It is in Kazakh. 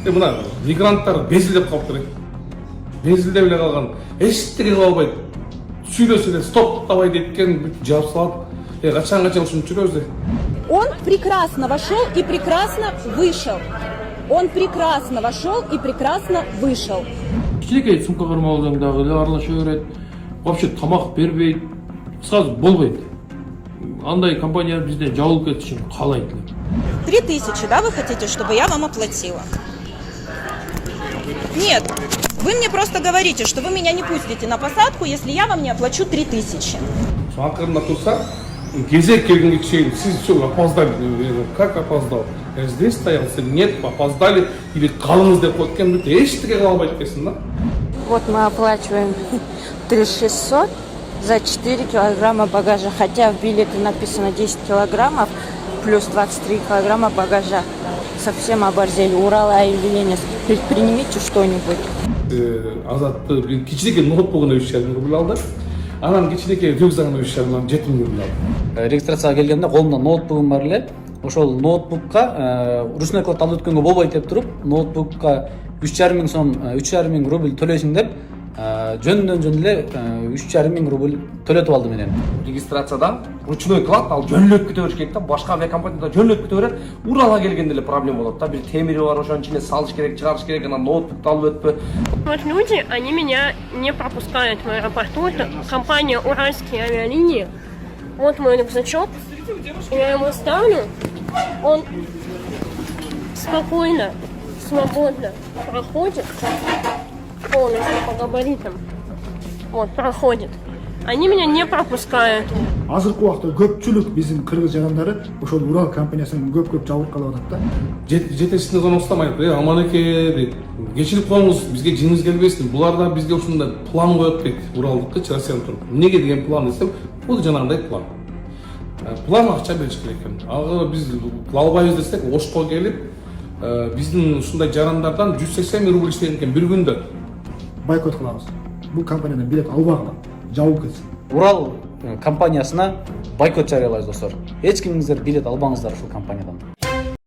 мына мигранттар безилдеп калыптыр. Безилдеп эле калган. Эчтеге кыла албайт. Сүйлөсө эле стоп давай деткен бүт жаап салат. Качан ушинтип жүрөбүз. Он прекрасно вошел и прекрасно вышел. Он прекрасно вошел и прекрасно вышел. Кичинекей сумка кармалган дагы эле аралаша берет. Вообще тамак бербейт. Сразу болбойт. Андай компания бизден жабылып кетишин каалайт эле. 3000, да, вы хотите, чтобы я вам оплатила? Нет, вы мне просто говорите, что вы меня не пустите на посадку, если я вам не оплачу 3000. Акырында турса, кезек келгенге чейин сиз все опоздали. Как опоздал? Я здесь стоял, нет, опоздали или калыңыз деп коет экен, бүт эчтеге кыла албайт экенсиң да. Вот мы оплачиваем 3600 за 4 килограмма багажа, хотя в билете написано 10 килограммов плюс 23 килограмма багажа. Совсем оборзели. Урал Авиалинии, предпринимите что-нибудь. Азатты кичинекей ноутбугуна 3,5 рубль алды. Анан кичинекей рюкзагына 7 рубль алды. Регистрацияга келгенде колумда ноутбугум бар эле. Ошол ноутбукка русный клад алып өткөнгө болбойт деп туруп, ноутбукка 3,5 сом, 3,5 рубль төлөйсүң деп, жөндөн эле 3,5 рубль төлөтүп алды менен. Регистрацияда ручной клад ал жөнлөп кете бериш керек да, башка авиакомпанияда жөнлөп кете берет. Уралга келгенде эле проблема болот да. Бир темири бар, ошонун ичине салыш керек, чыгарыш керек, анан ноутбукту алып өтпө. Вот люди, они меня не пропускают в аэропорту. Это компания «Уральские авиалинии». Вот мой рюкзачок. Я его ставлю. Он спокойно, свободно проходит полностью по габаритам. Вот, проходит. Они меня не пропускают. Азыркы убакта көпчүлүк биздин кыргыз жарандары ошол Урал компаниясынан көп жабылып калып атат да. Жетекчисине гана устамайт. Аманеке дейт. Кечирип коюңуз, бизге жеңиз келбесин. Булар да бизге ушундай план коет дейт. Уралдыкы Россиядан туруп. Эмнеге деген план десем, бул жанагындай план. План акча бериш керек экен. Ага биз албайбыз десек, Ошко келип, биздин ушундай жарандардан 180 рубль иштеген экен бир күндө. Бойкот кылабыз. Бул компаниядан билет албагыла, жабылып кетсин. Урал компаниясына бойкот жарыялайбыз достор. Эч кимиңиздер билет албаңыздар ушул компаниядан.